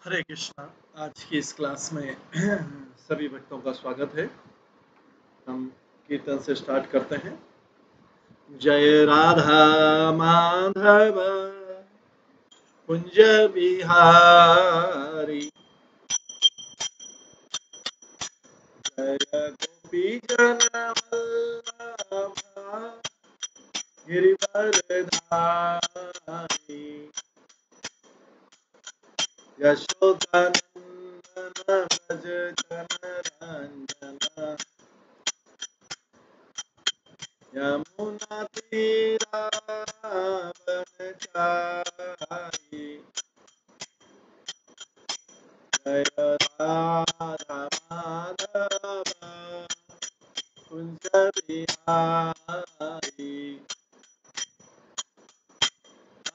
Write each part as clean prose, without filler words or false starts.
हरे कृष्णा। आज की इस क्लास में सभी भक्तों का स्वागत है। हम कीर्तन से स्टार्ट करते हैं। जय राधा माधव कुंज बिहारी, जय गोपी जन वल्लभ गिरिवरधारी, यशोदानंदन व्रज जनरंजन, यमुना तीरावनचारी, जय राधा माधव कुंज बिहारी।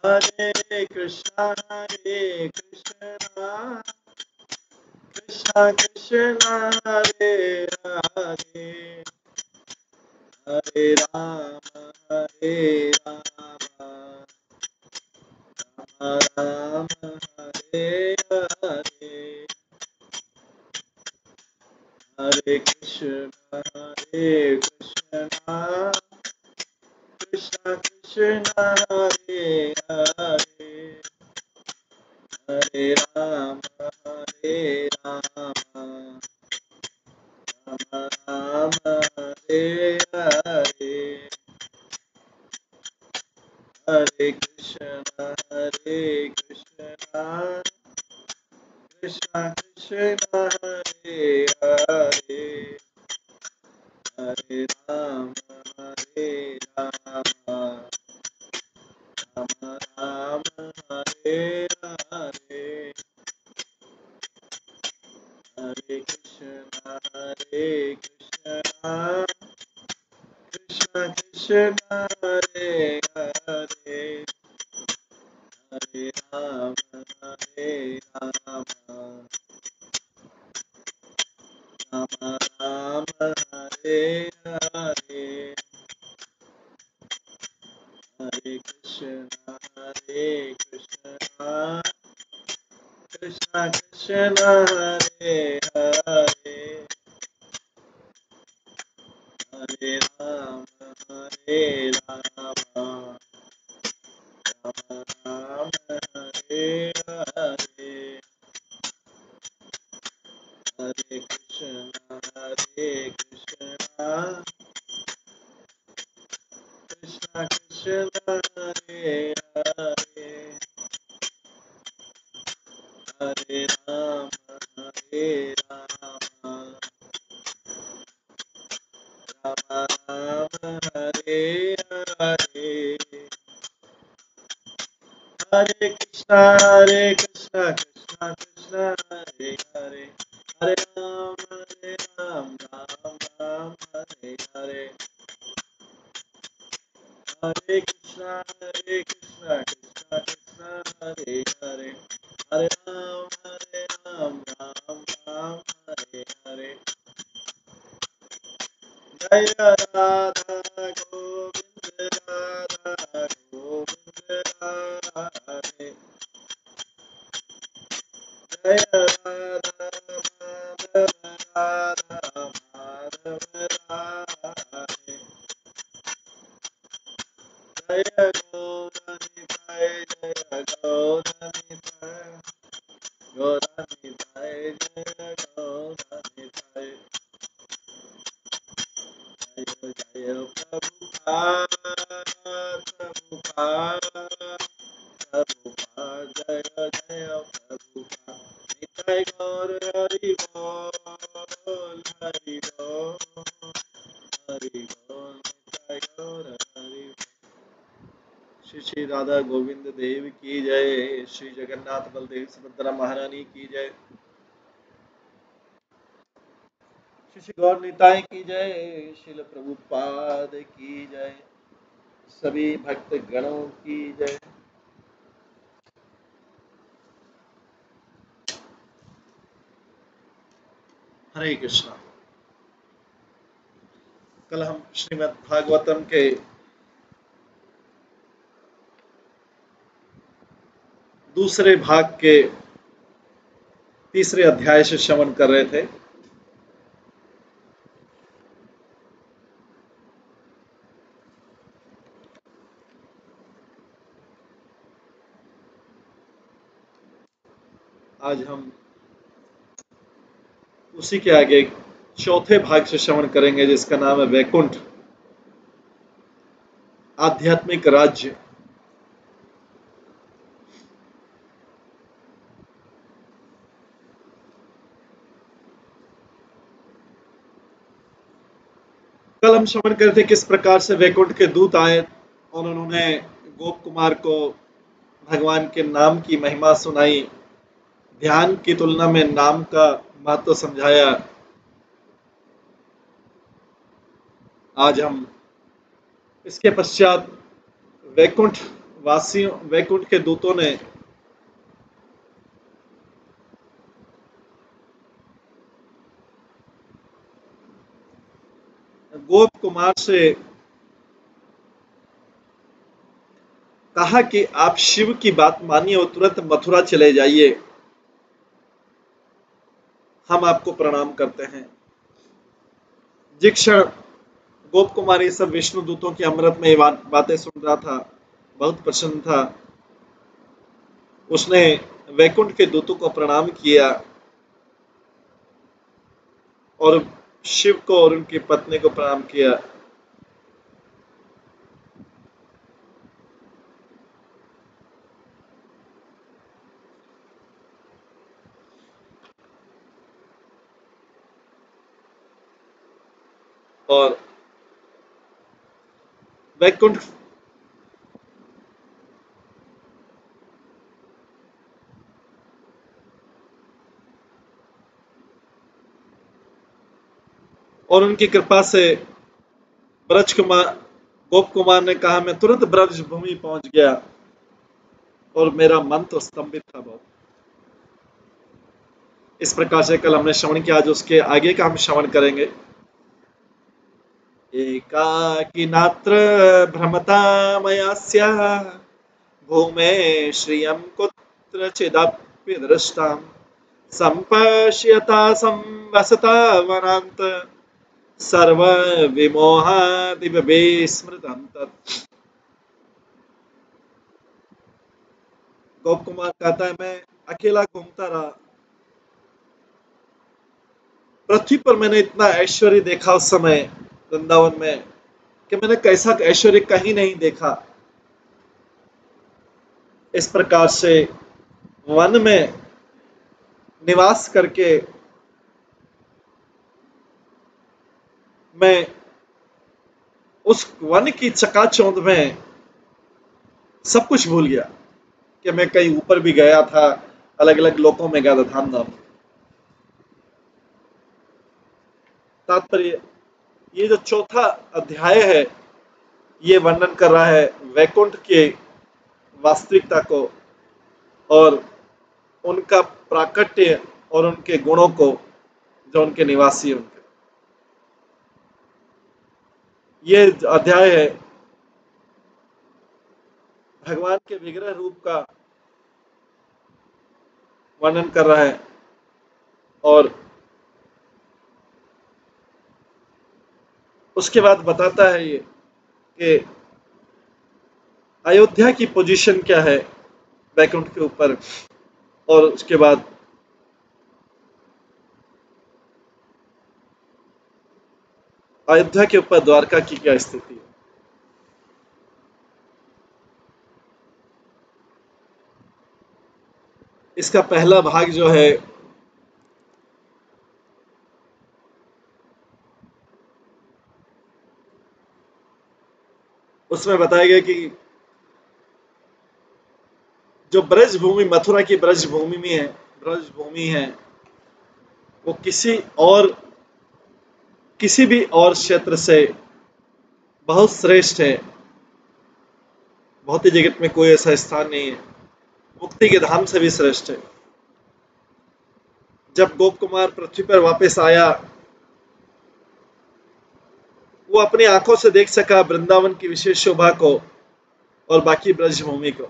हरे कृष्णा कृष्णा कृष्णा हरे हरे, हरे राम राम राम हरे हरे, हरे कृष्णा कृष्णा कृष्णा हरे हरे, हरे राम राम राम हरे हरे, हरे कृष्णा कृष्णा कृष्णा हरे हरे, हरे राम राम राम हरे हरे, हरे कृष्णा कृष्णा कृष्णा हरे हरे, हरे राम राम राम हरे हरे, हरे कृष्णा कृष्णा कृष्णा हरे हरे, हरे राम राम राम हरे हरे, हरे कृष्णा कृष्णा कृष्णा हरे हरे, हरे राम राम राम हरे हरे, हरे कृष्णा कृष्णा कृष्णा हरे हरे, हरे राम राम राम हरे हरे, हरे कृष्णा कृष्णा कृष्णा हरे हरे, हरे राम राम राम हरे हरे, जय राधा गोविंद राधे, जय राधा माधव राधे, जय गौरनिताय गौरनिताय जय गौरनिताय, जय जय प्रभुपाद जय जय प्रभुपाद, निताय गौर हरि बोल हरि बोल हरि बोल, निताय गौर हरि बोल। श्री श्री राधा गोविंद देव की जय, श्री जगन्नाथ बलदेव सुभद्रा महारानी की जय, श्री श्री गौर निताय की जय, श्रील प्रभुपाद की जय, सभी भक्त गणों की जय। हरे कृष्णा। कल हम श्रीमद् भागवतम के दूसरे भाग के तीसरे अध्याय से श्रवण कर रहे थे। आज हम उसी के आगे चौथे भाग से श्रवण करेंगे, जिसका नाम है वैकुंठ, आध्यात्मिक राज्य। कल हम श्रवण करते किस प्रकार से वैकुंठ के दूत आए और उन्होंने गोप कुमार को भगवान के नाम की महिमा सुनाई, ध्यान की तुलना में नाम का महत्व समझाया। आज हम इसके पश्चात वैकुंठ वासियों, वैकुंठ के दूतों ने गोप कुमार से कहा कि आप शिव की बात मानिए और तुरंत मथुरा चले जाइए, हम आपको प्रणाम करते हैं। जिस क्षण गोप कुमार ये सब विष्णु दूतों की अमृतमय बातें सुन रहा था, बहुत प्रसन्न था। उसने वैकुंठ के दूतों को प्रणाम किया और शिव को और उनकी पत्नी को प्रणाम किया। और वैकुंठ और उनकी कृपा से ब्रज कुमार, गोप कुमार ने कहा, मैं तुरंत ब्रज भूमि पहुंच गया और मेरा मन तो स्तंभित था बहुत। इस प्रकार से कल हमने श्रवण किया, आज उसके आगे का हम श्रवण करेंगे। एकाकी नात्र भ्रमता मयास्या भूमे श्रियं कुत्रचिदपि दृष्टां संपश्यता संवसता वनान्त सर्वविमोहादिव विस्मृतं तत्। गोप कुमार कहता है, मैं अकेला घूमता रहा, पृथ्वी पर मैंने इतना ऐश्वर्य देखा उस समय वृंदावन में कि मैंने कैसा ऐश्वर्य कहीं नहीं देखा। इस प्रकार से वन में निवास करके मैं उस वन की चकाचौंध में सब कुछ भूल गया कि मैं कहीं ऊपर भी गया था, अलग अलग लोकों में गया था, धाम धाम। तात्पर्य, ये जो चौथा अध्याय है, ये वर्णन कर रहा है वैकुंठ के वास्तविकता को और उनका प्राकट्य और उनके गुणों को, जो उनके निवासी उनके। ये अध्याय है भगवान के विग्रह रूप का वर्णन कर रहा है और उसके बाद बताता है ये कि अयोध्या की पोजीशन क्या है वैकुंठ के ऊपर, और उसके बाद अयोध्या के ऊपर द्वारका की क्या स्थिति है। इसका पहला भाग जो है उसमें बताया गया कि जो ब्रज भूमि, मथुरा की ब्रज भूमि में है, ब्रज भूमि है, वो किसी भी और क्षेत्र से बहुत श्रेष्ठ है। भौतिक जगत में कोई ऐसा स्थान नहीं है, मुक्ति के धाम से भी श्रेष्ठ है। जब गोप कुमार पृथ्वी पर वापस आया, वो अपनी आंखों से देख सका वृंदावन की विशेष शोभा को और बाकी ब्रजभूमि को।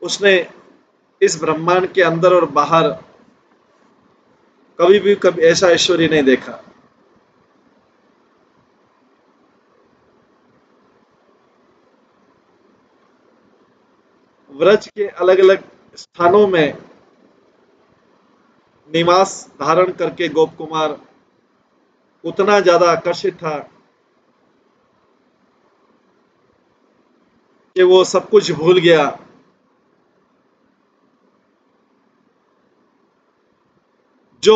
उसने इस ब्रह्मांड के अंदर और बाहर कभी ऐसा ऐश्वर्य नहीं देखा। व्रज के अलग अलग स्थानों में निवास धारण करके गोप कुमार उतना ज्यादा आकर्षित था कि वो सब कुछ भूल गया। जो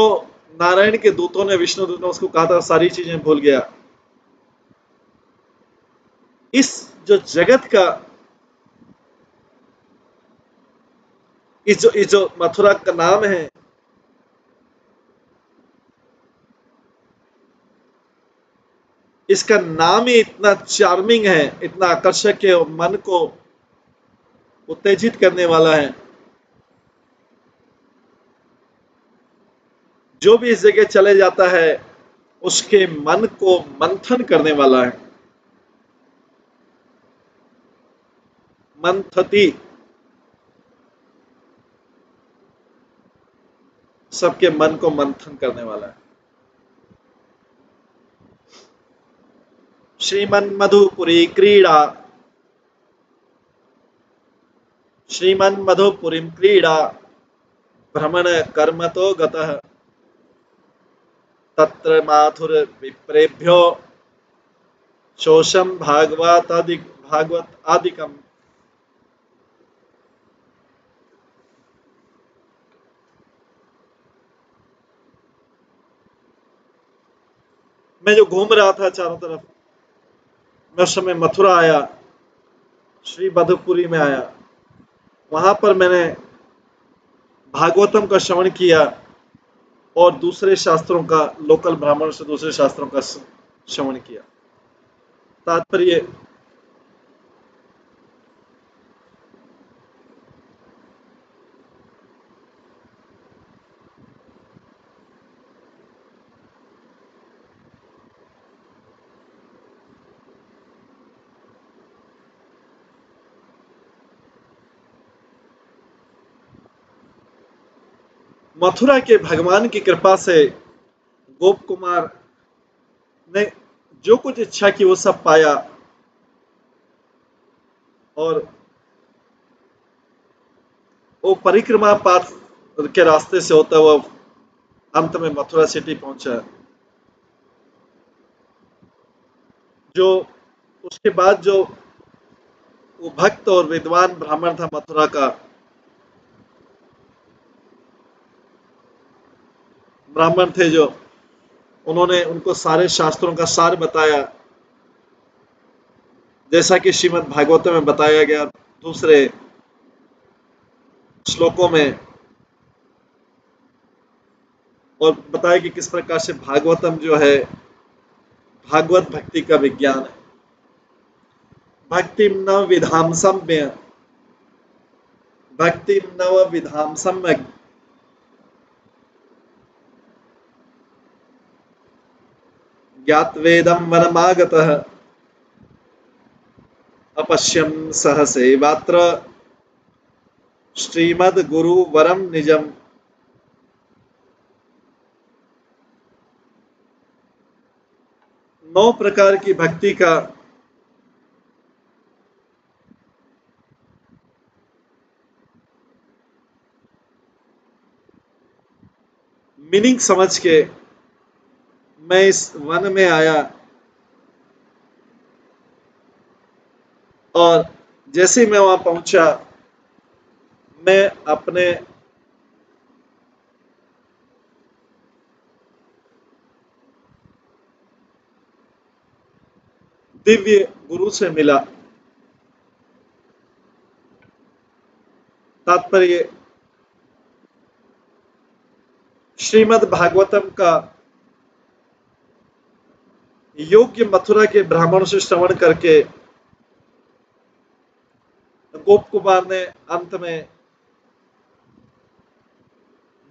नारायण के दूतों ने, विष्णु दूतों ने उसको कहा था, सारी चीजें भूल गया। इस जो जगत का, इस जो मथुरा का नाम है, इसका नाम ही इतना चार्मिंग है, इतना आकर्षक है और मन को उत्तेजित करने वाला है। जो भी इस जगह चले जाता है उसके मन को मंथन करने वाला है। मंथति, सबके मन को मंथन करने वाला है। श्रीमन्मधुपुरी क्रीड़ा, श्रीमन्मधुपुरीं क्रीड़ा भ्रमण कर्मतो गतः तत्र माथुर विप्रेभ्यो शोषम भागवत आदिकम। मैं जो घूम रहा था चारों तरफ, मैं उस समय मथुरा आया, श्री मधुपुरी में आया। वहां पर मैंने भागवतम का श्रवण किया और दूसरे शास्त्रों का, लोकल ब्राह्मण से दूसरे शास्त्रों का श्रवण किया। तात्पर्य, मथुरा के भगवान की कृपा से गोप कुमार ने जो कुछ इच्छा की वो सब पाया और वो परिक्रमा पाथ के रास्ते से होता हुआ अंत में मथुरा सिटी पहुंचा। जो उसके बाद जो वो भक्त और विद्वान ब्राह्मण था मथुरा का, ब्राह्मण थे जो, उन्होंने उनको सारे शास्त्रों का सार बताया, जैसा कि श्रीमद् भागवत में बताया गया दूसरे श्लोकों में, और बताया कि किस प्रकार से भागवतम जो है भागवत भक्ति का विज्ञान है। भक्ति नव विधाम सम्य, भक्ति नव विधाम सम्यक ज्ञातवेदम वनमागतः अपश्यम सहसेवात्र श्रीमद् गुरु वरम निजम। 9 प्रकार की भक्ति का मीनिंग समझ के मैं इस वन में आया और जैसे ही मैं वहां पहुंचा, मैं अपने दिव्य गुरु से मिला। तात्पर्य, श्रीमद् भागवतम का योग्य मथुरा के ब्राह्मणों से श्रवण करके गोप कुमार ने अंत में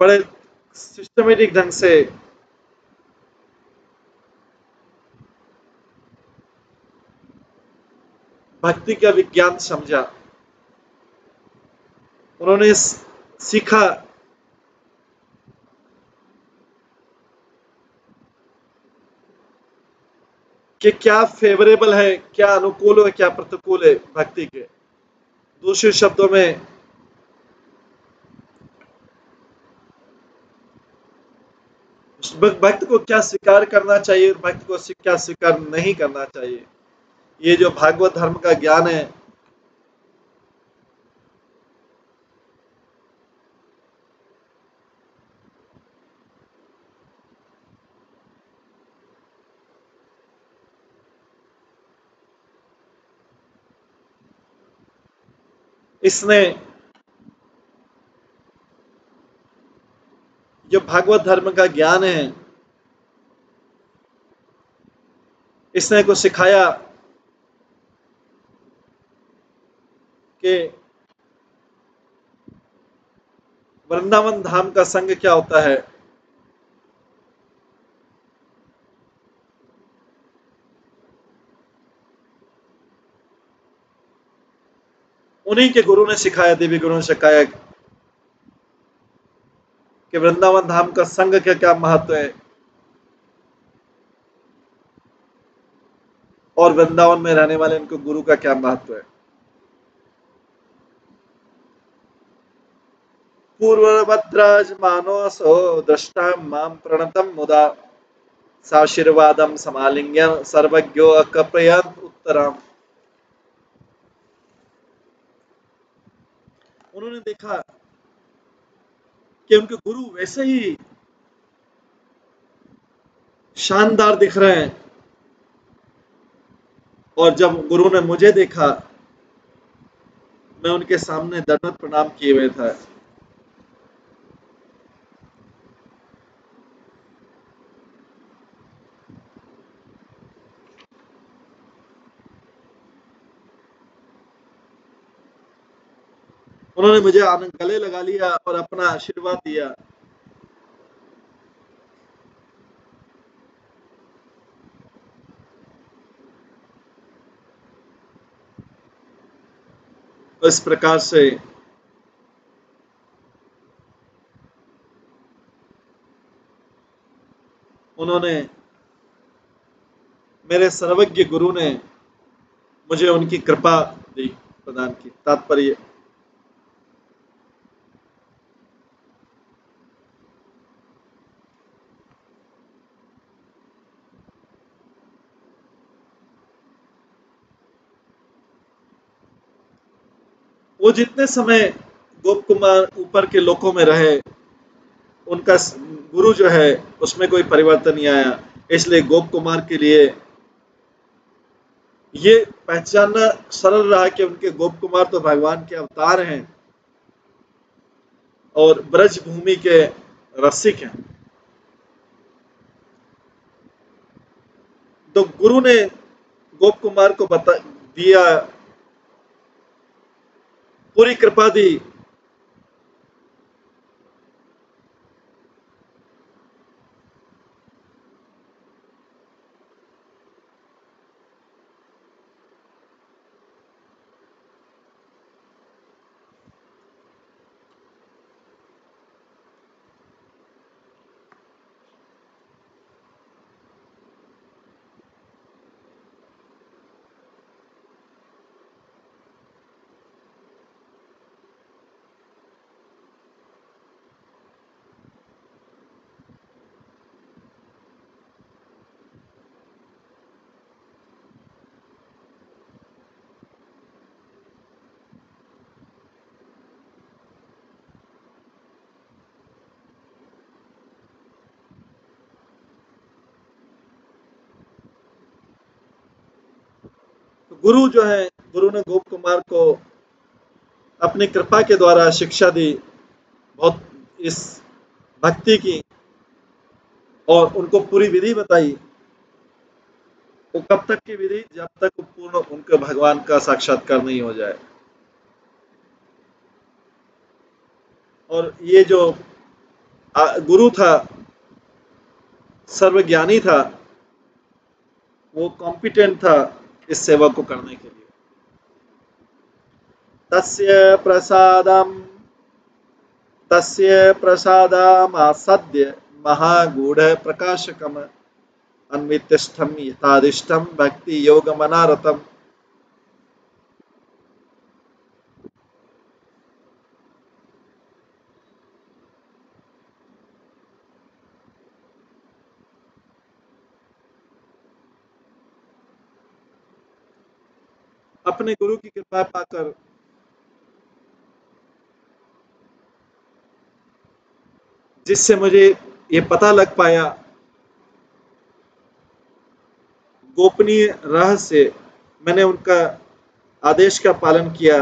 बड़े सिस्टमेटिक ढंग से भक्ति का विज्ञान समझा। उन्होंने सीखा कि क्या फेवरेबल है, क्या अनुकूल है, क्या प्रतिकूल है भक्ति के। दूसरे शब्दों में भक्त को क्या स्वीकार करना चाहिए और भक्त को क्या स्वीकार नहीं करना चाहिए। ये जो भागवत धर्म का ज्ञान है, इसने जो भागवत धर्म का ज्ञान है, इसने को सिखाया कि वृंदावन धाम का संग क्या होता है। उन्हीं के गुरु ने सिखाया, देवी गुरु ने सिखाया कि वृंदावन धाम का संग का क्या महत्व है और वृंदावन में रहने वाले उनके गुरु का क्या महत्व है। पूर्ववद्राजमानोऽसौ दृष्टां मां प्रणतं मुदा साशीर्वादं समालिंग्य सर्वज्ञो अकपयत् उत्तरम्। उन्होंने देखा कि उनके गुरु वैसे ही शानदार दिख रहे हैं, और जब गुरु ने मुझे देखा, मैं उनके सामने दंडवत प्रणाम किए हुए था। उन्होंने मुझे गले लगा लिया और अपना आशीर्वाद दिया। इस प्रकार से उन्होंने, मेरे सर्वज्ञ गुरु ने मुझे उनकी कृपा दी, प्रदान की। तात्पर्य वो जितने समय गोप कुमार ऊपर के लोकों में रहे, उनका गुरु जो है उसमें कोई परिवर्तन नहीं आया। इसलिए गोप कुमार के लिए ये पहचानना सरल रहा कि उनके गोप कुमार तो भगवान के अवतार हैं और ब्रज भूमि के रसिक हैं। तो गुरु ने गोप कुमार को बता दिया, पूरी कृपा दी। तो गुरु जो है, गुरु ने गोप कुमार को अपनी कृपा के द्वारा शिक्षा दी, बहुत इस भक्ति की, और उनको पूरी विधि बताई। वो कब तक की विधि? जब तक पूर्ण उनके भगवान का साक्षात्कार नहीं हो जाए। और ये जो गुरु था, सर्वज्ञानी था, वो कॉम्पिटेंट था इस सेवा को करने के लिए। तस्य प्रसादम तस्य प्रसादामासद्य महागूढ़ प्रकाशकम अन्वितिष्ठम यथादिष्टम भक्ति योग मनारतम। अपने गुरु की कृपा पाकर जिससे मुझे ये पता लग पाया गोपनीय रहस्य, मैंने उनका आदेश का पालन किया।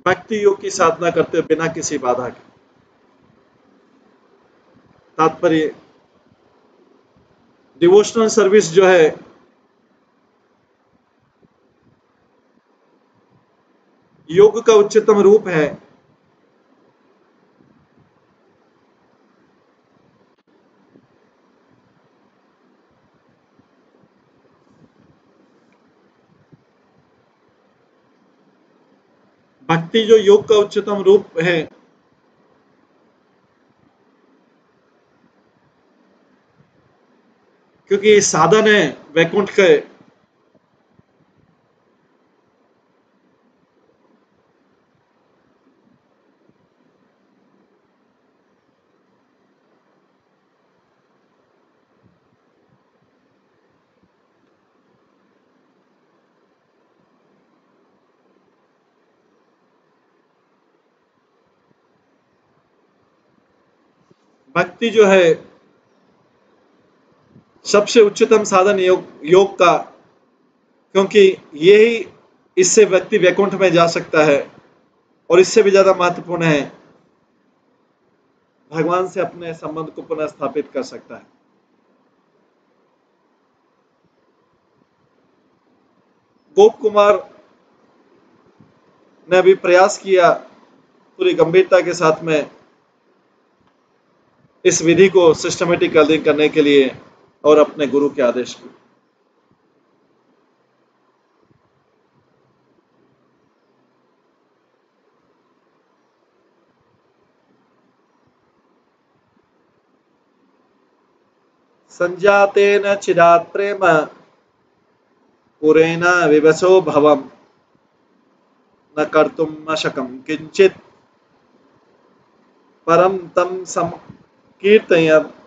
भक्ति योग की साधना करते हुए बिना किसी बाधा के। तात्पर्य डिवोशनल सर्विस जो है योग का उच्चतम रूप है। भक्ति जो योग का उच्चतम रूप है, क्योंकि साधन है वैकुंठ के। भक्ति जो है सबसे उच्चतम साधन योग का, क्योंकि यही इससे व्यक्ति वैकुंठ में जा सकता है और इससे भी ज्यादा महत्वपूर्ण है भगवान से अपने संबंध को पुनः स्थापित कर सकता है। गोप कुमार ने अभी प्रयास किया पूरी गंभीरता के साथ में इस विधि को सिस्टमेटिकली करने के लिए और अपने गुरु के आदेश को। संजातेन चिरात् प्रेम पुरेण विवशो भवम न कर्तुम न शकम किंचित परम तम संकीर्तयत्।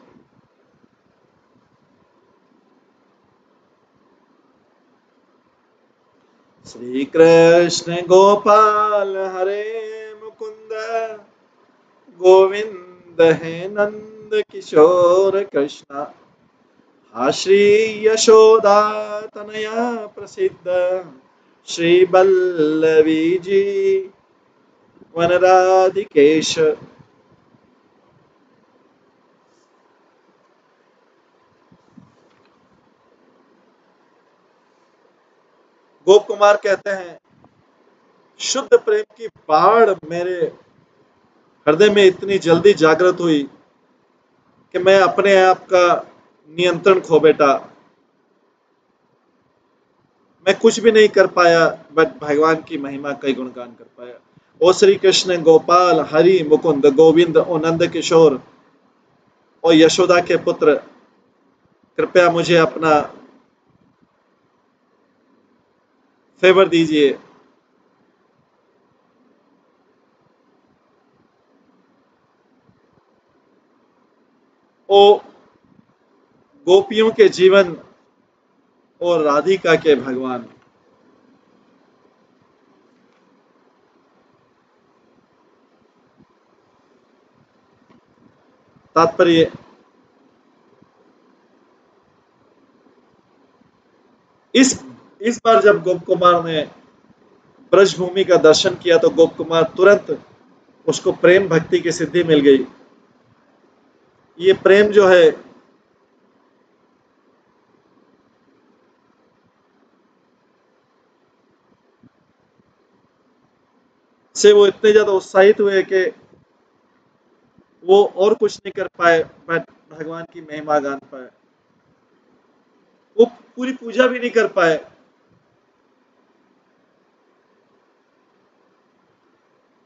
श्री कृष्ण गोपाल हरे मुकुंद गोविंद हे नंद किशोर कृष्ण। हा श्री यशोदा तनया प्रसिद्ध श्री बल्लवी जी वनराधिकेश। गोप कुमार कहते हैं शुद्ध प्रेम की बाढ़ मेरे हृदय में इतनी जल्दी जागृत हुई कि मैं अपने आप का नियंत्रण खो बैठा। मैं कुछ भी नहीं कर पाया बट भगवान की महिमा कई गुणगान कर पाया। ओ श्री कृष्ण गोपाल हरि मुकुंद गोविंद ओ नंद किशोर और यशोदा के पुत्र, कृपया मुझे अपना फेवर दीजिए। ओ गोपियों के जीवन और राधिका के भगवान। तात्पर्य इस इस बार जब गोप कुमार ने ब्रजभूमि का दर्शन किया तो गोप कुमार तुरंत उसको प्रेम भक्ति की सिद्धि मिल गई। ये प्रेम जो है से वो इतने ज्यादा उत्साहित हुए कि वो और कुछ नहीं कर पाए बट भगवान की महिमा गान पाए। वो पूरी पूजा भी नहीं कर पाए,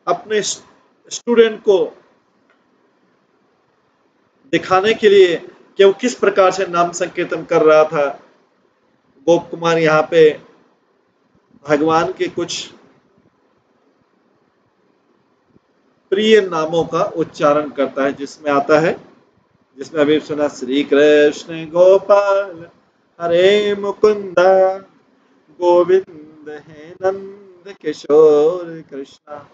अपने स्टूडेंट को दिखाने के लिए कि वो किस प्रकार से नाम संकीर्तन कर रहा था। गोप कुमार यहाँ पे भगवान के कुछ प्रिय नामों का उच्चारण करता है, जिसमें आता है, जिसमें अभी सुना, श्री कृष्ण गोपाल हरे मुकुंद गोविंद है नंद किशोर कृष्णा,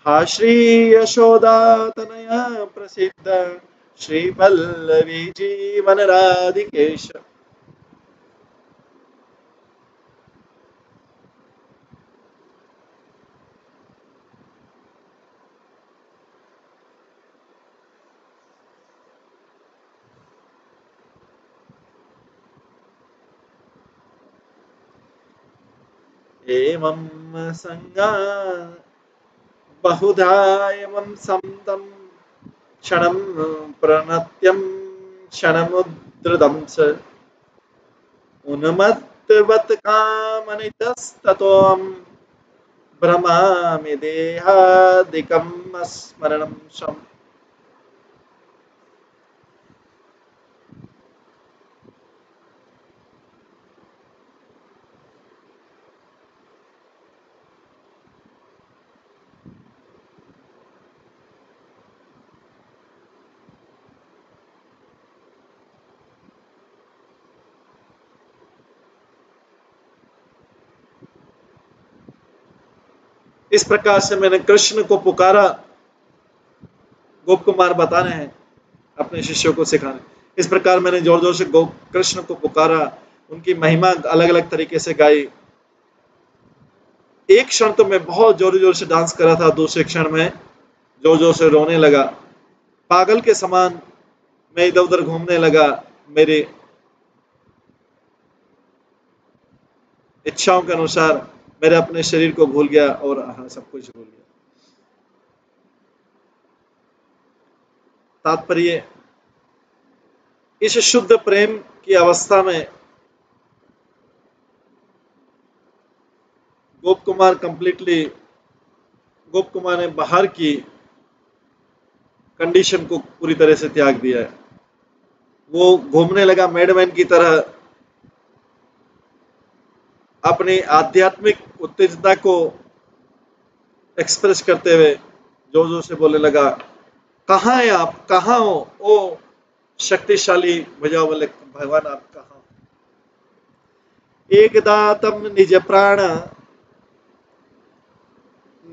हा श्री यशोदा तनया प्रसिद्ध श्री पल्लवी जीवन राधिकेश। एवं संगा बहुधा एवं संतम क्षणं प्रणत्यं क्षणमुद्धृतं च उन्मत्तवत्कामनितस्ततोऽहं भ्रमामि देहादिकं स्मरणं शम्। इस प्रकार से मैंने कृष्ण को पुकारा, गोप कुमार बता रहे हैं अपने शिष्यों को सिखाने। इस प्रकार मैंने जोर जोर से गोप कृष्ण को पुकारा, उनकी महिमा अलग अलग तरीके से गाई। एक क्षण तो मैं बहुत जोर जोर से डांस कर रहा था, दूसरे क्षण में जोर जोर से रोने लगा, पागल के समान मैं इधर उधर घूमने लगा, मेरी इच्छाओं के अनुसार मेरे अपने शरीर को भूल गया और सब कुछ भूल गया। तात्पर्य, इस शुद्ध प्रेम की अवस्था में गोप कुमार ने बाहर की कंडीशन को पूरी तरह से त्याग दिया है। वो घूमने लगा मैडमैन की तरह, अपनी आध्यात्मिक उत्तेजना को एक्सप्रेस करते हुए जोर जोर से बोलने लगा, कहाँ है आप, कहाँ हो ओ शक्तिशाली भुजाओं वाले भगवान, आप कहाँ हो? एकदा तम निज प्राण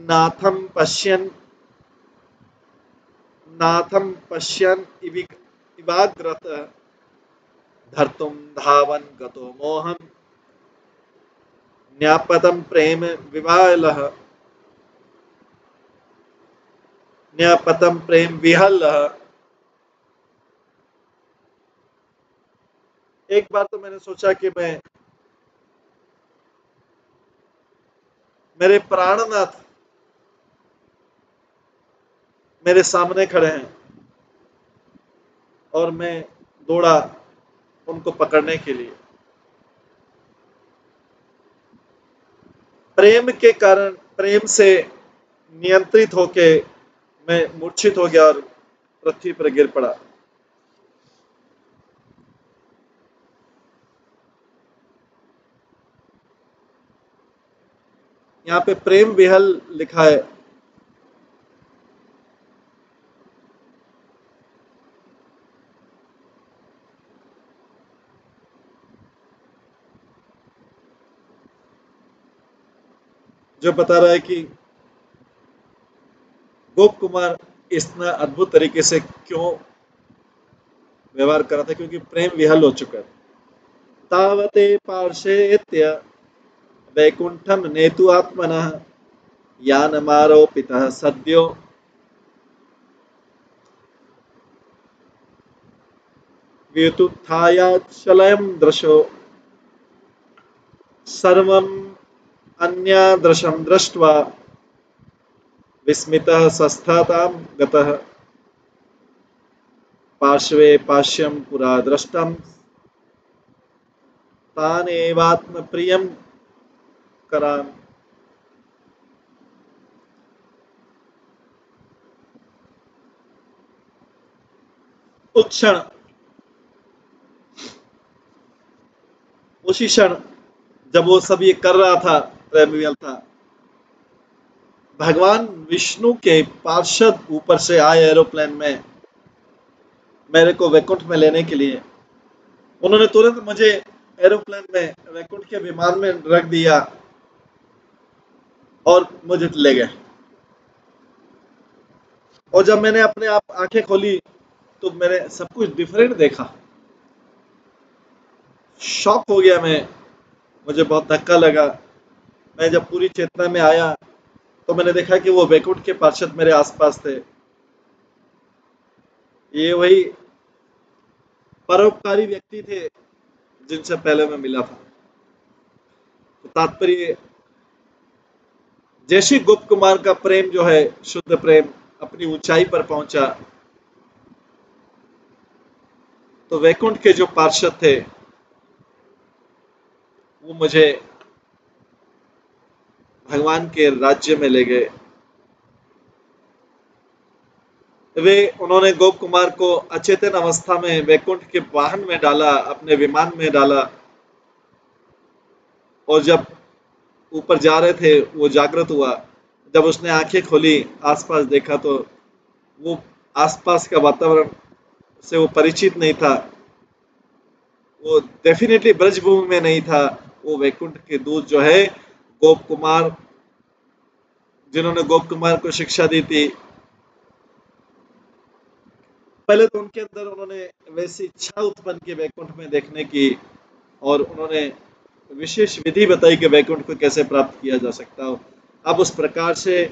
नाथम पश्यन् इवाग्रत धर्तुं धावन् गतो मोहं न्यापतं प्रेम विवालः न्यापतं प्रेम विहलः। एक बार तो मैंने सोचा कि मैं, मेरे प्राणनाथ मेरे सामने खड़े हैं और मैं दौड़ा उनको पकड़ने के लिए। प्रेम के कारण, प्रेम से नियंत्रित होके मैं मूर्छित हो गया और पृथ्वी पर गिर पड़ा। यहाँ पे प्रेम विहल लिखा है। जो बता रहा है कि गोप कुमार इतना अद्भुत तरीके से क्यों व्यवहार कर रहा था, क्योंकि प्रेम विहल हो चुका है। तावते पार्श्वेत्य वैकुंठम नेतु आत्मनः यानमारोपितः सद्यो व्युत्थायाचलयं दृशो सर्वम् अन्यादृशं दृष्ट्वा विस्मितः सस्थातां गतः। पार्श्वे पाश्यम पुरा दृष्टम तानेवात्म प्रियम कराम। उस क्षण, उसी क्षण जब वो सब ये कर रहा था, प्रेमियल था, भगवान विष्णु के पार्षद ऊपर से आए एरोप्लेन में मेरे को वैकुंठ में लेने के लिए। उन्होंने तुरंत मुझे एरोप्लेन में वैकुंठ के विमान में रख दिया और मुझे ले गए। और जब मैंने अपने आप आंखें खोली तो मैंने सब कुछ डिफरेंट देखा। शॉक हो गया मैं, मुझे बहुत धक्का लगा। मैं जब पूरी चेतना में आया तो मैंने देखा कि वो वैकुंठ के पार्षद मेरे आसपास थे। ये वही परोपकारी व्यक्ति थे जिनसे पहले मैं मिला था। तो तात्पर्य, जैसे गुप्त कुमार का प्रेम जो है, शुद्ध प्रेम, अपनी ऊंचाई पर पहुंचा, तो वैकुंठ के जो पार्षद थे वो मुझे भगवान के राज्य में ले गए। उन्होंने गोप कुमार को अचेतन अवस्था में वैकुंठ के वाहन में डाला, अपने विमान में डाला, और जब ऊपर जा रहे थे वो जागृत हुआ। जब उसने आंखें खोली, आसपास देखा, तो वो आसपास का वातावरण से वो परिचित नहीं था। वो डेफिनेटली ब्रजभूमि में नहीं था। वो वैकुंठ के दूत जो है गोप कुमार, जिन्होंने गोप कुमार को शिक्षा दी थी, पहले तो उनके अंदर उन्होंने वैसी इच्छा उत्पन्न की वैकुंठ में देखने की, और उन्होंने विशेष विधि बताई कि वैकुंठ को कैसे प्राप्त किया जा सकता हो। अब उस प्रकार से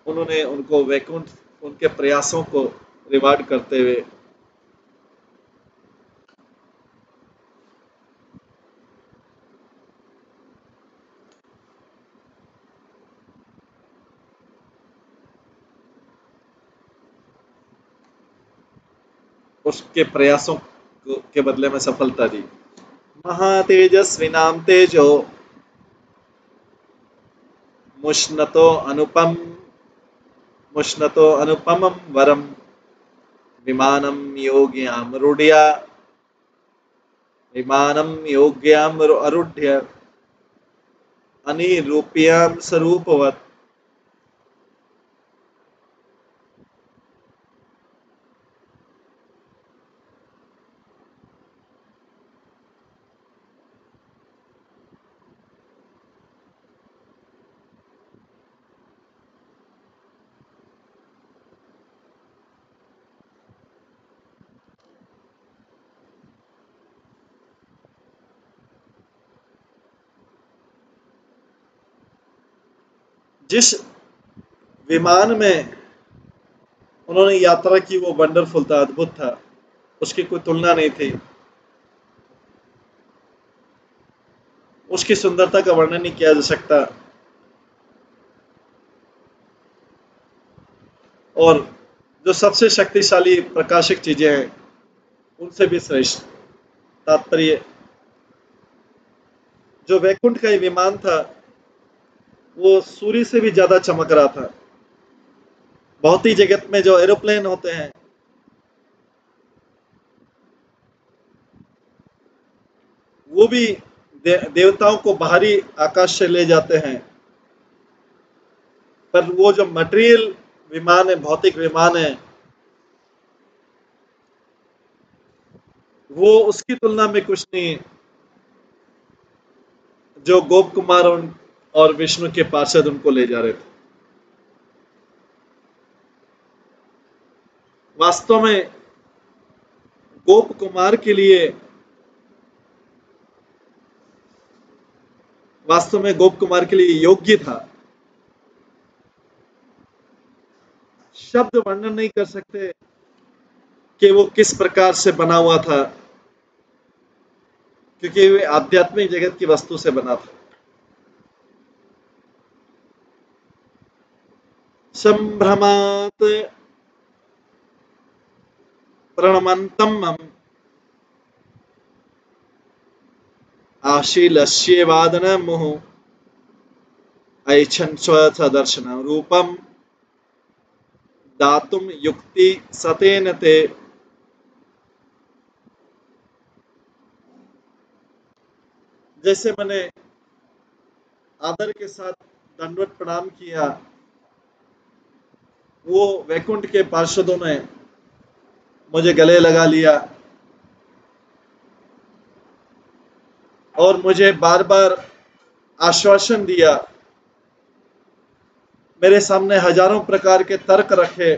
उन्होंने उनको वैकुंठ, उनके प्रयासों को रिवार्ड करते हुए उसके प्रयासों के बदले में सफलता दी। महातेजस्विनाम तेजो मुष्णतो अनुपम मुष्णतो अनुपमं वरम विमानम योग्यामरूढ़या विमानम योग्यामरूढ़य अनिरूप्याम स्वरूपवत्। जिस विमान में उन्होंने यात्रा की वो वंडरफुल था, अद्भुत था, उसकी कोई तुलना नहीं थी। उसकी सुंदरता का वर्णन नहीं किया जा सकता। और जो सबसे शक्तिशाली प्रकाशिक चीजें हैं उनसे भी श्रेष्ठ। तात्पर्य, जो वैकुंठ का ये विमान था वो सूर्य से भी ज्यादा चमक रहा था। भौतिक जगत में जो एरोप्लेन होते हैं वो भी देवताओं को बाहरी आकाश से ले जाते हैं, पर वो जो मटेरियल विमान है, भौतिक विमान है, वो उसकी तुलना में कुछ नहीं, जो गोप कुमार और विष्णु के पार्षद उनको ले जा रहे थे। वास्तव में गोप कुमार के लिए वास्तव में गोप कुमार के लिए योग्य था। शब्द वर्णन नहीं कर सकते कि वो किस प्रकार से बना हुआ था, क्योंकि वे आध्यात्मिक जगत की वस्तु से बना था। संभ्रमात प्रणमन्तं मम आशीलस्येवादन मुहुः ऐच्छन् स्वसदर्शनं रूपं दातुं युक्ति सतेन ते। जैसे मैंने आदर के साथ दंडवत प्रणाम किया, वो वैकुंठ के पार्षदों ने मुझे गले लगा लिया और मुझे बार बार आश्वासन दिया, मेरे सामने हजारों प्रकार के तर्क रखे।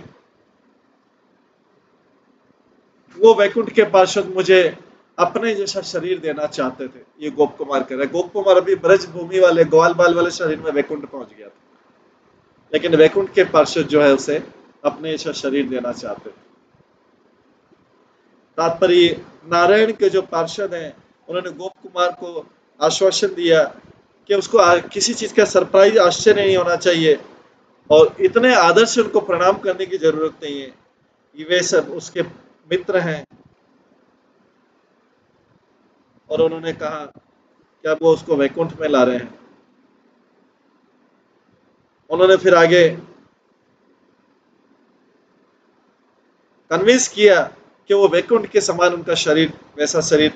वो वैकुंठ के पार्षद मुझे अपने जैसा शरीर देना चाहते थे। ये गोप कुमार कह रहे, गोप कुमार अभी ब्रज भूमि वाले ग्वाल बाल वाले शरीर में वैकुंठ पहुंच गया था, लेकिन वैकुंठ के पार्षद जो है उसे अपने जैसा शरीर देना चाहते थे। तात्पर्य, नारायण के जो पार्षद हैं उन्होंने गोप कुमार को आश्वासन दिया कि उसको किसी चीज का सरप्राइज, आश्चर्य नहीं होना चाहिए और इतने आदर से उनको प्रणाम करने की जरूरत नहीं है, ये वे सब उसके मित्र हैं। और उन्होंने कहा कि अब वो उसको वैकुंठ में ला रहे हैं। उन्होंने फिर आगे कन्विंस किया कि वो वैकुंठ के समान उनका शरीर, वैसा शरीर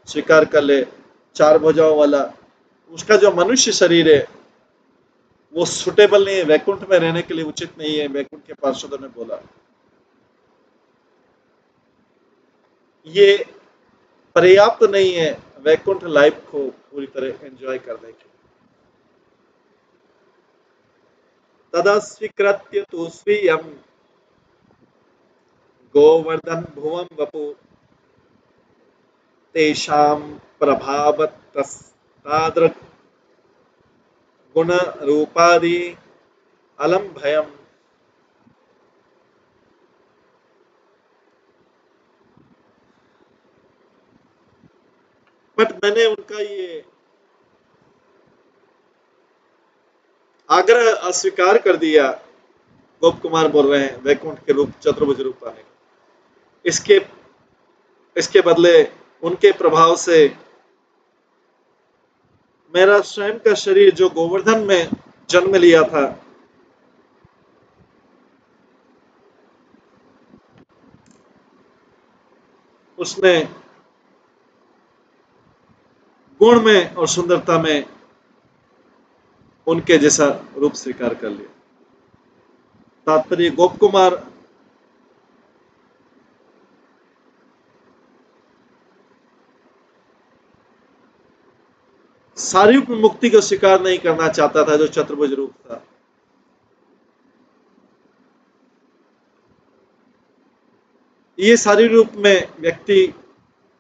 स्वीकार कर ले, चार भुजाओं वाला। उसका जो मनुष्य शरीर है वो सुटेबल नहीं है, वैकुंठ में रहने के लिए उचित नहीं है, वैकुंठ के पार्षदों ने बोला। ये पर्याप्त नहीं है वैकुंठ लाइफ को पूरी तरह एंजॉय करने के। तदा स्वीकृत्य तु स्वीयं गोवर्धन भुवं वपु तेषां प्रभावतस्तादृक् गुण रूपादि अलम भयम। बट मैंने उनका ये आग्रह अस्वीकार कर दिया। गोप कुमार बोल रहे हैं वैकुंठ के रूप, चतुर्भुज रूप पाने का। इसके इसके बदले उनके प्रभाव से मेरा स्वयं का शरीर जो गोवर्धन में जन्म लिया था, उसने गुण में और सुंदरता में उनके जैसा रूप स्वीकार कर लिया। तात्पर्य, गोप कुमार शारीरिक मुक्ति को स्वीकार नहीं करना चाहता था, जो चतुर्भुज रूप था। ये शारीरिक रूप में व्यक्ति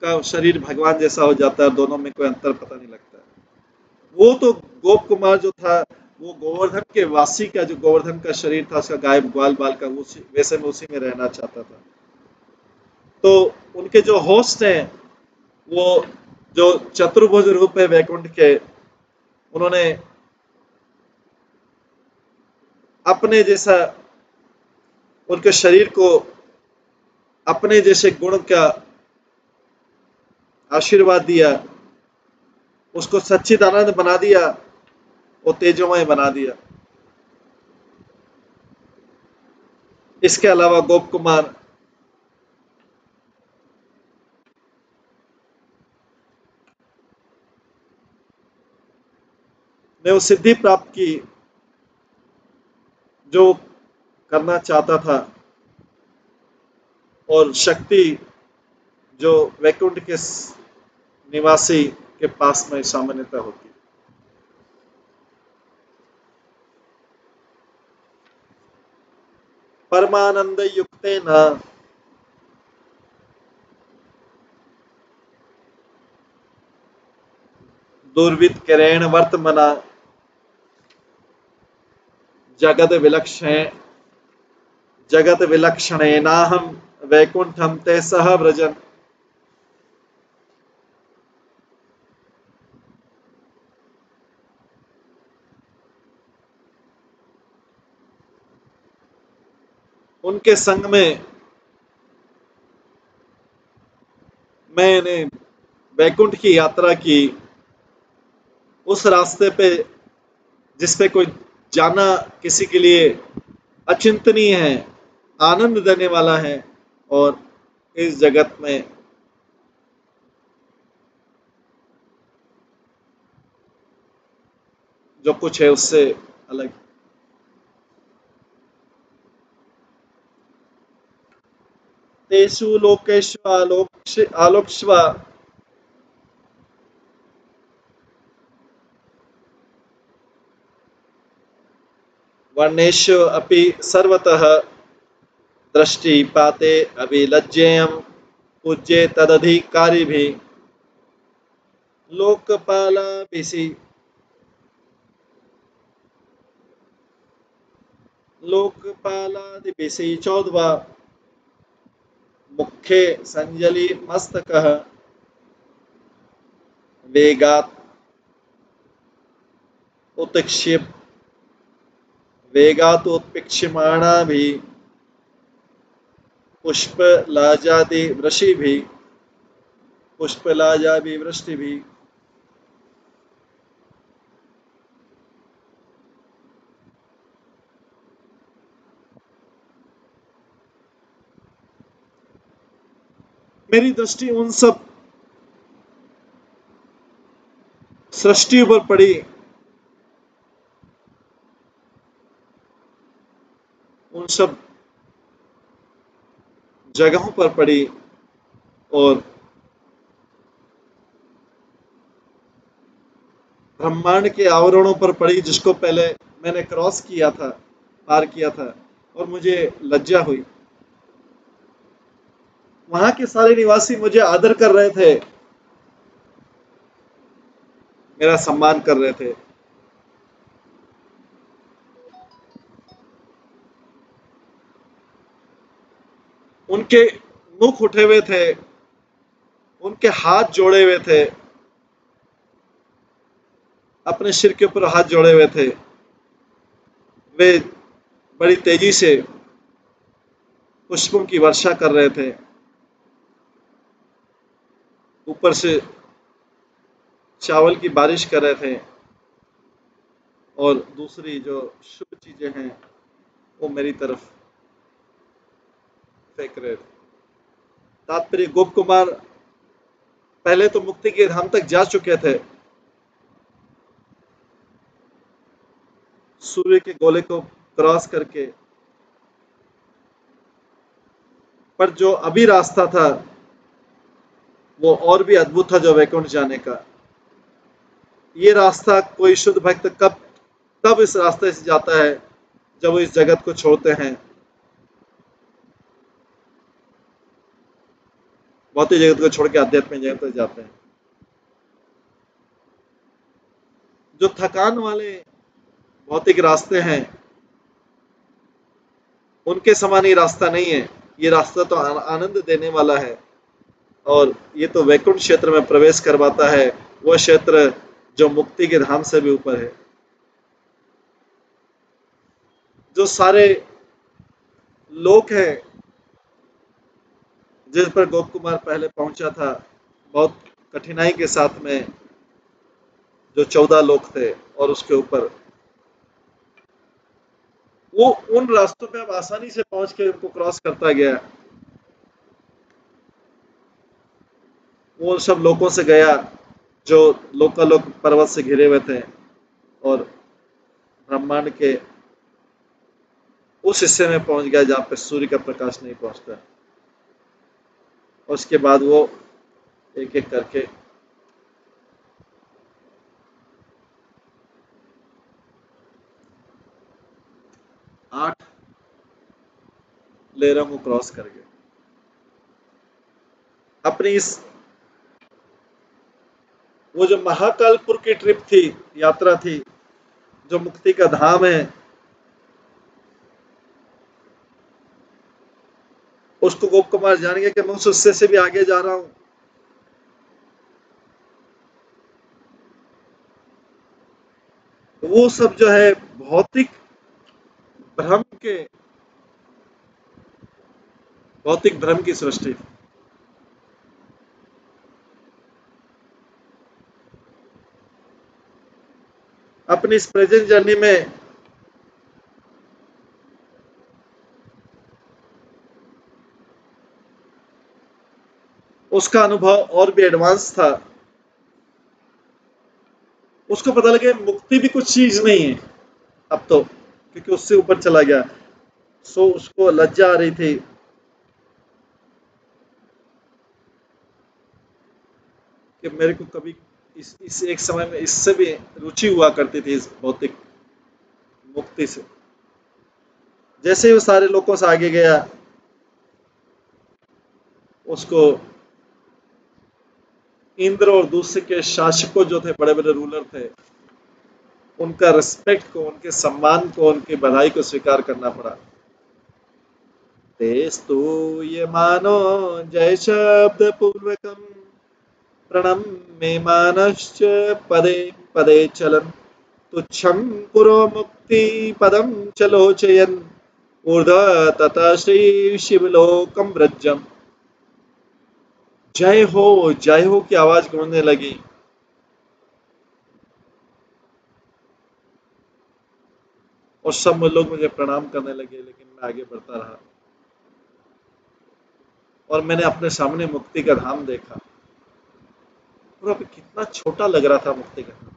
का शरीर भगवान जैसा हो जाता है, दोनों में कोई अंतर पता नहीं लगता है। वो तो गोप कुमार जो था वो गोवर्धन के वासी का, जो गोवर्धन का शरीर था उसका, गाय ग्वाल बाल का, उसी वैसे में उसी में रहना चाहता था। तो उनके जो होस्ट हैं वो जो चतुर्भुज रूप है वैकुंठ के, उन्होंने अपने जैसा उनके शरीर को अपने जैसे गुण का आशीर्वाद दिया, उसको सच्चिदानंद बना दिया, वो तेजोमय बना दिया। इसके अलावा गोप कुमार ने वो सिद्धि प्राप्त की जो करना चाहता था, और शक्ति जो वैकुंठ के निवासी के पास में सामान्यतः होती है। परमानंद युक्तेन दुर्वितकरेण वर्तमना जगत विलक्षण जगत विलक्षणेनाहम वैकुंठम ते सह व्रजन। उनके संग में मैंने वैकुंठ की यात्रा की, उस रास्ते पे जिस पे कोई जाना किसी के लिए अचिंतनीय है, आनंद देने वाला है, और इस जगत में जो कुछ है उससे अलग। तेषु लोकेषु आलोक्ष्व वर्णेषु अपि सर्वतः दृष्टिपाते अभिलज्जेयं पूज्ये तदधिकारिभिः लोकपालाभिषि लोकपालादिभिषि चौद्वा मुखे संजलि मस्तकः वेगात् उत्क्षिप वेगात् उत्पिक्षमाणाभिः पुष्पलाजादि वृषिभिः पुष्पलाजादि वृष्टिभिः मेरी दृष्टि उन सब सृष्टि पर पड़ी, उन सब जगहों पर पड़ी, और ब्रह्मांड के आवरणों पर पड़ी, जिसको पहले मैंने क्रॉस किया था, पार किया था, और मुझे लज्जा हुई। वहां के सारे निवासी मुझे आदर कर रहे थे, मेरा सम्मान कर रहे थे। उनके मुख उठे हुए थे, उनके हाथ जोड़े हुए थे, अपने सिर के ऊपर हाथ जोड़े हुए थे। वे बड़ी तेजी से पुष्पों की वर्षा कर रहे थे, ऊपर से चावल की बारिश कर रहे थे, और दूसरी जो शुभ चीजें हैं वो मेरी तरफ फेंक रहे थे। तात्पर्य, गोप कुमार पहले तो मुक्ति के धाम तक जा चुके थे, सूर्य के गोले को क्रॉस करके, पर जो अभी रास्ता था वो और भी अद्भुत था, जो वैकुंठ जाने का। ये रास्ता कोई शुद्ध भक्त कब तब इस रास्ते से जाता है जब वो इस जगत को छोड़ते हैं, भौतिक जगत को छोड़ के आध्यात्मिक जगत तक जाते हैं। जो थकान वाले भौतिक रास्ते हैं उनके समान ये रास्ता नहीं है। ये रास्ता तो आनंद देने वाला है, और ये तो वैकुंठ क्षेत्र में प्रवेश करवाता है, वह क्षेत्र जो मुक्ति के धाम से भी ऊपर है। जो सारे लोक हैं जिस पर गोप कुमार पहले पहुंचा था, बहुत कठिनाई के साथ में, जो 14 लोक थे और उसके ऊपर, वो उन रास्तों पे अब आसानी से पहुंच के उनको क्रॉस करता गया। वो सब लोगों से गया जो लोकालोक पर्वत से घिरे हुए थे, और ब्रह्मांड के उस हिस्से में पहुंच गया जहां पे सूर्य का प्रकाश नहीं पहुंचता। और उसके बाद वो एक एक करके 8 लेयरों को क्रॉस कर गए। अपनी इस वो जो महाकालपुर की ट्रिप थी, यात्रा थी, जो मुक्ति का धाम है, उसको गोप कुमार जान गया कि मैं उस हिस्से से भी आगे जा रहा हूं। वो सब जो है भौतिक भ्रम के भौतिक भ्रम की सृष्टि। अपनी इस प्रेजेंट जर्नी में उसका अनुभव और भी एडवांस था। उसको पता लगे मुक्ति भी कुछ चीज नहीं है अब तो, क्योंकि उससे ऊपर चला गया। सो उसको लज्जा आ रही थी कि मेरे को कभी इस एक समय में इससे भी रुचि हुआ करती थी, इस भौतिक मुक्ति से। जैसे ही वो सारे लोगों से आगे गया, उसको इंद्र और दूसरे के शासकों जो थे, बड़े बड़े रूलर थे, उनका रिस्पेक्ट को, उनके सम्मान को, उनकी बधाई को स्वीकार करना पड़ा। तेस्तु ये मानो जय शब्द पूर्वकम प्रणम्य मानश्च पदे पदे चलन तुच्छं कुरो मुक्ति पदम चलोचयन ऊर्ध्व तथा श्री शिवलोकम व्रजम। जय हो की आवाज गूंजने लगी। और सब लोग मुझे प्रणाम करने लगे, लेकिन मैं आगे बढ़ता रहा और मैंने अपने सामने मुक्ति का धाम देखा। और अब कितना छोटा लग रहा था मुक्ति का धाम।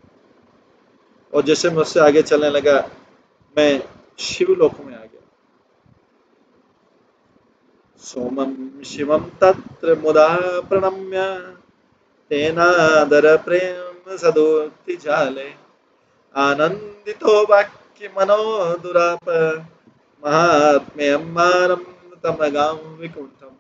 और जैसे मैं उससे आगे चलने लगा, मैं शिवलोक में आ गया। सोमं शिवम तत्र मुदा प्रणम्य तेनादर प्रेम सदोक्ति जाले आनंदितो वाक्य मनो दुराप महात्म्यं मानं तमगां विकुंठम।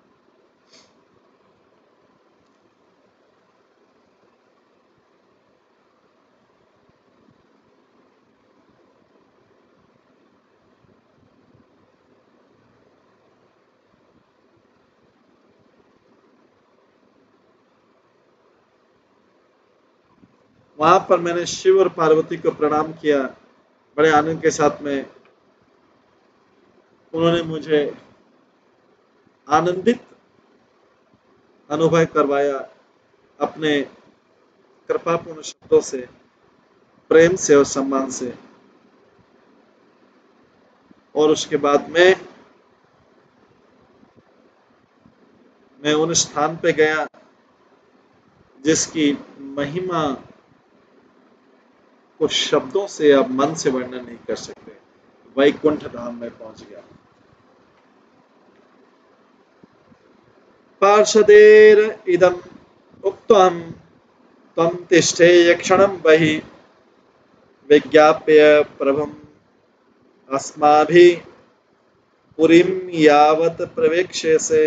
वहां पर मैंने शिव और पार्वती को प्रणाम किया बड़े आनंद के साथ में। उन्होंने मुझे आनंदित अनुभव करवाया अपने कृपापूर्ण शब्दों से, प्रेम से और सम्मान से। और उसके बाद में मैं उन स्थान पे गया जिसकी महिमा को शब्दों से आप मन से वर्णन नहीं कर सकते। वैकुंठ धाम में पहुंच गया। पार्षदेर इदम उक्तम तम तिष्ठेय क्षणं बहि विज्ञाप्य प्रभम अस्माभिः पुरीं यावत् प्रवेक्ष्यसे।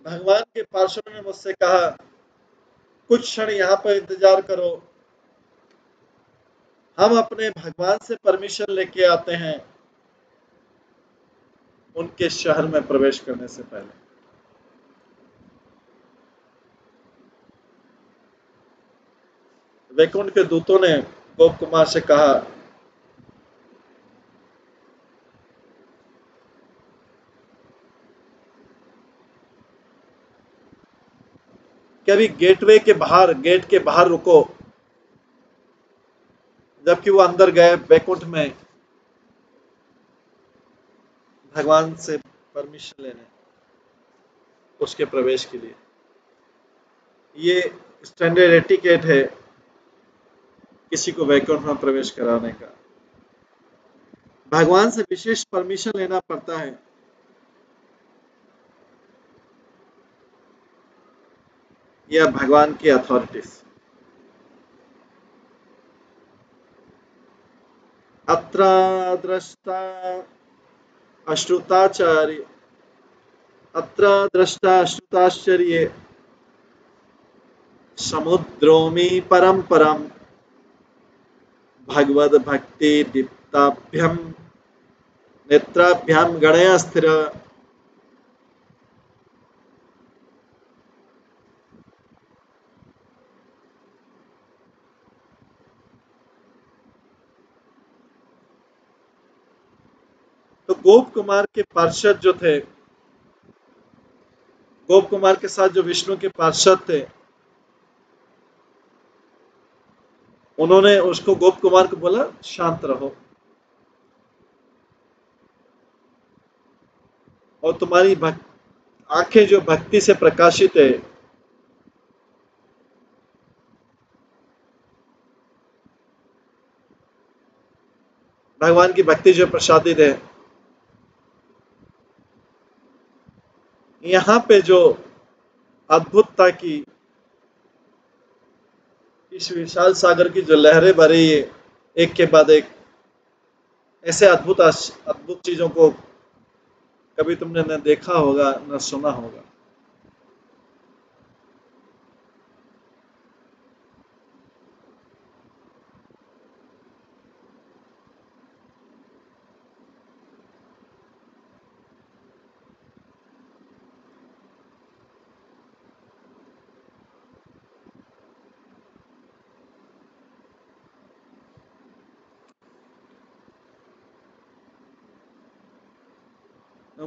भगवान के पार्षदों ने मुझसे कहा, कुछ क्षण यहाँ पर इंतजार करो, हम अपने भगवान से परमिशन लेके आते हैं उनके शहर में प्रवेश करने से पहले। वैकुंठ के दूतों ने गोप कुमार से कहा कि अभी गेट के बाहर रुको। जबकि वो अंदर गए वैकुंठ में भगवान से परमिशन लेने, उसके प्रवेश के लिए। ये स्टैंडर्ड एटिकेट है किसी को वैकुंठ में प्रवेश कराने का। भगवान से विशेष परमिशन लेना पड़ता है। यह भगवान की अथॉरिटीज। अत्र दृष्टा अश्रुताचार्य अत्र दृष्टा अश्रुताश्चर्ये समुद्रोमि परम परम भगवद भक्ति दीप्ताभ्यम नेत्राभ्याम गणया स्थिर गोप कुमार के पार्षद जो थे, गोप कुमार के साथ जो विष्णु के पार्षद थे, उन्होंने उसको, गोप कुमार को बोला शांत रहो और तुम्हारी आंखें जो भक्ति से प्रकाशित है, भगवान की भक्ति जो प्रसादित है, यहाँ पे जो अद्भुतता की इस विशाल सागर की जो लहरें भर रही है, एक के बाद एक, ऐसे अद्भुत अद्भुत चीजों को कभी तुमने न देखा होगा न सुना होगा।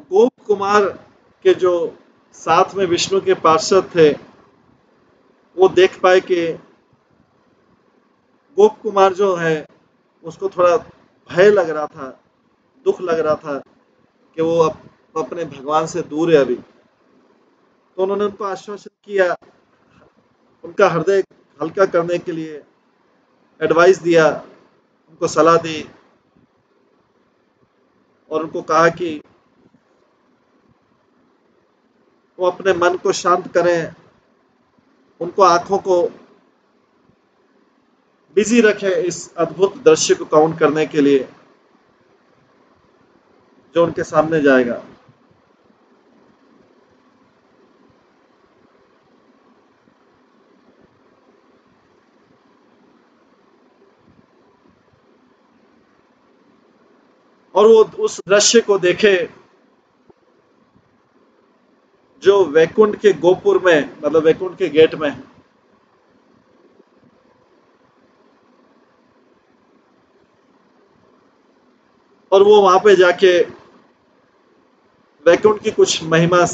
गोप कुमार के जो साथ में विष्णु के पार्षद थे, वो देख पाए कि गोप कुमार जो है उसको थोड़ा भय लग रहा था, दुख लग रहा था कि वो अपने भगवान से दूर है अभी। तो उन्होंने उनको आश्वासन किया, उनका हृदय हल्का करने के लिए एडवाइस दिया, उनको सलाह दी और उनको कहा कि वो अपने मन को शांत करें, उनको आंखों को बिजी रखें इस अद्भुत दृश्य को काउंट करने के लिए जो उनके सामने जाएगा। और वो उस दृश्य को देखे जो वैकुंठ के गोपुर में, मतलब वैकुंठ के गेट में, और वो वहां पे जाके वैकुंठ की कुछ महिमा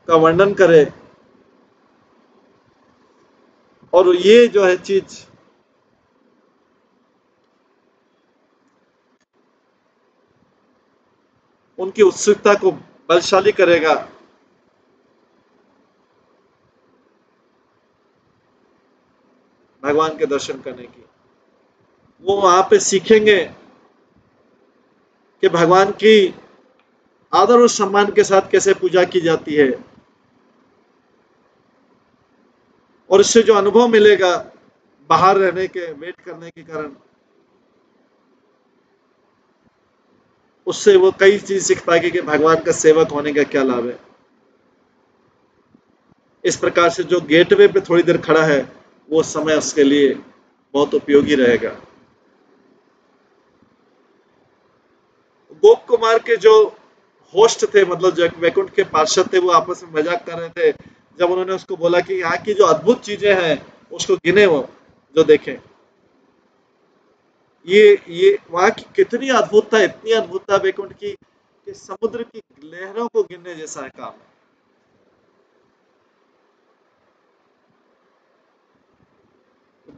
का वर्णन करे। और ये जो है चीज उनकी उत्सुकता को बलशाली करेगा, भगवान के दर्शन करने की। वो वहां पे सीखेंगे कि भगवान की आदर और सम्मान के साथ कैसे पूजा की जाती है, और इससे जो अनुभव मिलेगा बाहर रहने के, वेट करने के कारण, उससे वो कई चीज सीख पाएंगे कि भगवान का सेवक होने का क्या लाभ है। इस प्रकार से जो गेटवे पे थोड़ी देर खड़ा है, वो समय उसके लिए बहुत उपयोगी रहेगा। गोप कुमार के जो होस्ट थे, मतलब जो वैकुंठ के पार्षद थे, वो आपस में मजाक कर रहे थे जब उन्होंने उसको बोला कि यहाँ की जो अद्भुत चीजें हैं उसको गिने, वो जो देखें, ये वहां की कितनी अद्भुतता, इतनी अद्भुतता वैकुंठ की कि समुद्र की लहरों को गिनने जैसा है काम है।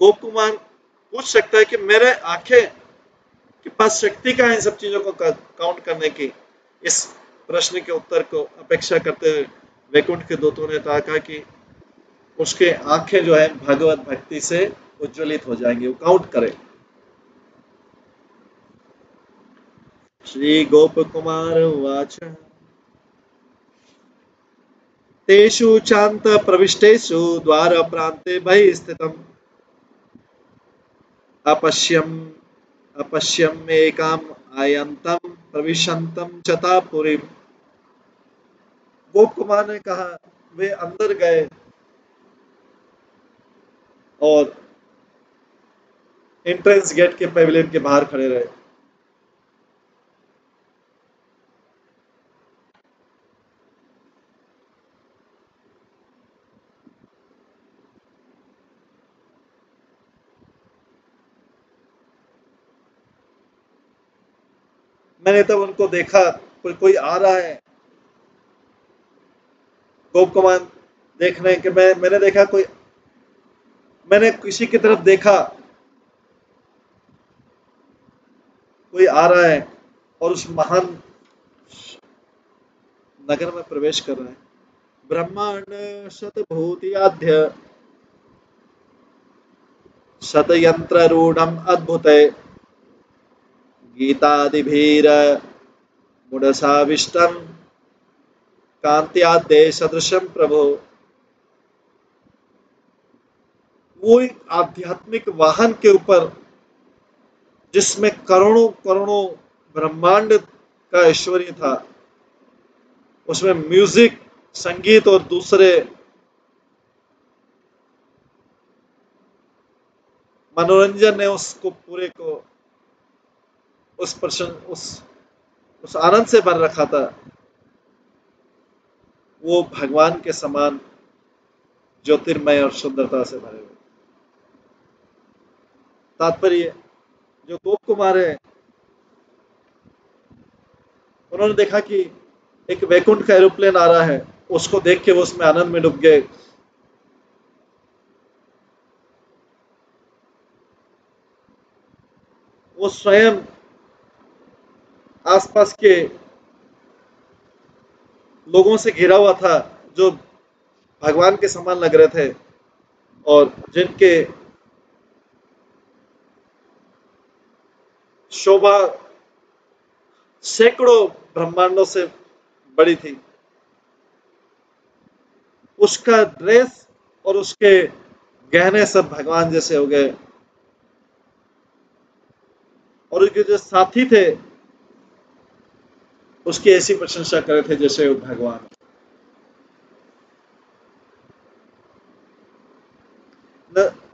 गोप कुमार पूछ सकता है कि मेरे आंखें के पास शक्ति का है इन सब चीजों को काउंट करने की। इस प्रश्न के उत्तर को अपेक्षा करते हुए वैकुंठ के दूतों ने कहा कि उसके आंखें जो है भगवत भक्ति से उज्ज्वलित हो जाएंगी, वो काउंट करे। श्री गोप कुमार उवाच तेषु चान्त प्रविष्टेषु द्वार प्रान्ते बहिः अपश्यम् अपश्यम् एकाम् आयन्तं प्रविशन्तं चतापुरीम्। गोप कुमार ने कहा, वे अंदर गए और एंट्रेंस गेट के पेविलियन के बाहर खड़े रहे। मैंने तब उनको देखा, कोई आ रहा है गोप कुमार देखने के, मैंने देखा कोई, मैंने किसी की तरफ देखा कोई आ रहा है और उस महान नगर में प्रवेश कर रहे हैं। ब्रह्मांड शतभूतियाध्य शतयंत्रारूढ़ अद्भुत गीतादिभीर मुडसाविष्टम कांत्याद्य सदृशम प्रभो। वो एक आध्यात्मिक वाहन के ऊपर जिसमें करोड़ों करोड़ों ब्रह्मांड का ऐश्वर्य था, उसमें म्यूजिक, संगीत और दूसरे मनोरंजन ने उसको पूरे को उस प्रश्न उस आनंद से भर रखा था। वो भगवान के समान ज्योतिर्मय और सुंदरता से भरे हुए। तात्पर्य, जो गोप कुमार है, उन्होंने देखा कि एक वैकुंठ का एरोप्लेन आ रहा है, उसको देख के वो उसमें आनंद में डूब गए। वो स्वयं आसपास के लोगों से घिरा हुआ था जो भगवान के समान लग रहे थे और जिनके शोभा सैकड़ों ब्रह्मांडों से बड़ी थी। उसका ड्रेस और उसके गहने सब भगवान जैसे हो गए और उसके जो साथी थे उसकी ऐसी प्रशंसा कर रहे थे जैसे वो भगवान।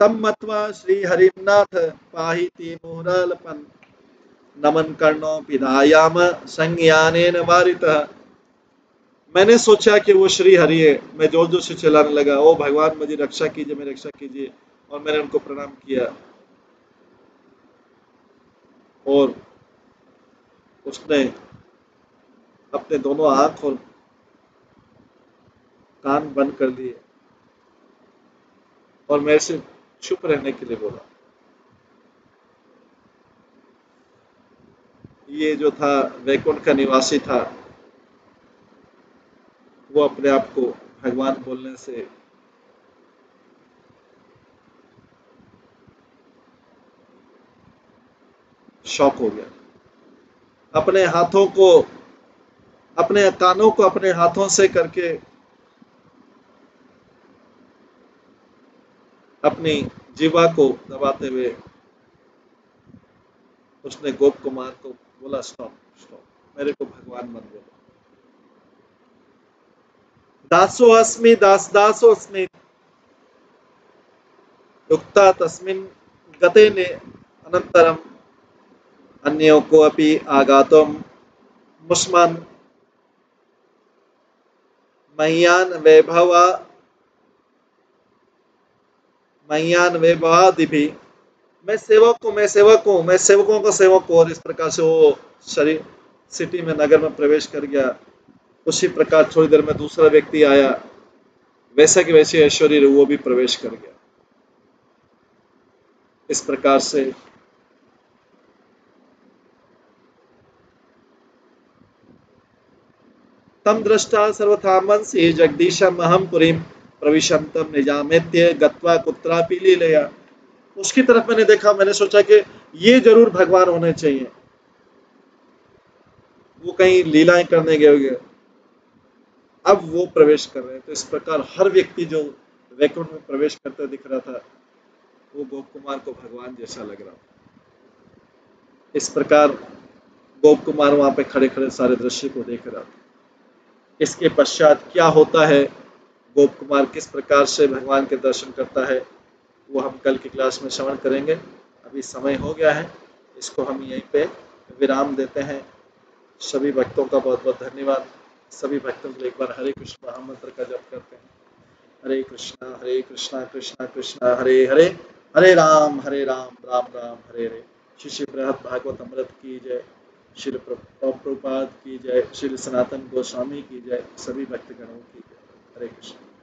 तम मत्वा श्री हरिनाथ पाहिति मुहुरलपन नमन कर्णो पिधायाम संज्ञानेन वारितः। मैंने सोचा कि वो श्री हरि है, मैं जोर जोर से चिल्लाने लगा, ओ भगवान मुझे रक्षा कीजिए, मेरी रक्षा कीजिए। और मैंने उनको प्रणाम किया और उसने अपने दोनों आंख और कान बंद कर लिए और मेरे से चुप रहने के लिए बोला। ये जो था वैकुंठ का निवासी था, वो अपने आप को भगवान बोलने से शॉक हो गया। अपने हाथों को, अपने कानों को अपने हाथों से करके अपनी जीवा को दबाते हुए उसने गोप कुमार को बोला, स्टॉप स्टॉप, मेरे को भगवान मत बोलो। दासो अस्मि दास दासो अस्मि युक्ता तस्मिन् गते ने अनंतरम अन्यों को अपि आगातुम मुस्मान मह्यान वैभवा मह्यान वैभवादिभि। मैं सेवक हूँ, मैं सेवक हूँ, मैं सेवकों का सेवक हूँ। और इस प्रकार से वो शरीर सिटी में, नगर में प्रवेश कर गया। उसी प्रकार थोड़ी देर में दूसरा व्यक्ति आया, वैसा कि वैसे ऐश्वर्य वो भी प्रवेश कर गया। इस प्रकार से तम दृष्टा सर्वथामंसि जगदीशम अहम पुरीम प्रविशंतम निजामेत्य गत्वा कुत्रापि लीलया। उसकी तरफ मैंने देखा, मैंने सोचा कि ये जरूर भगवान होने चाहिए, वो कहीं लीलाएं करने गए होंगे। अब वो प्रवेश कर रहे हैं। तो इस प्रकार हर व्यक्ति जो वैकुंठ में प्रवेश करता दिख रहा था, वो गोप कुमार को भगवान जैसा लग रहा था। इस प्रकार गोप कुमार वहां पे खड़े खड़े सारे दृश्य को देख रहा था। इसके पश्चात क्या होता है, गोप कुमार किस प्रकार से भगवान के दर्शन करता है, वो हम कल की क्लास में श्रवण करेंगे। अभी समय हो गया है, इसको हम यहीं पे विराम देते हैं। सभी भक्तों का बहुत बहुत धन्यवाद। सभी भक्तों को एक बार हरे कृष्ण महामंत्र का जप करते हैं। हरे कृष्णा कृष्णा कृष्णा हरे हरे, हरे राम राम राम हरे हरे। श्री श्री बृहद भागवत अमृत की जय। श्रील प्रभुपाद की जय, श्री सनातन गोस्वामी की जय, सभी भक्तगणों की जय। हरे कृष्ण।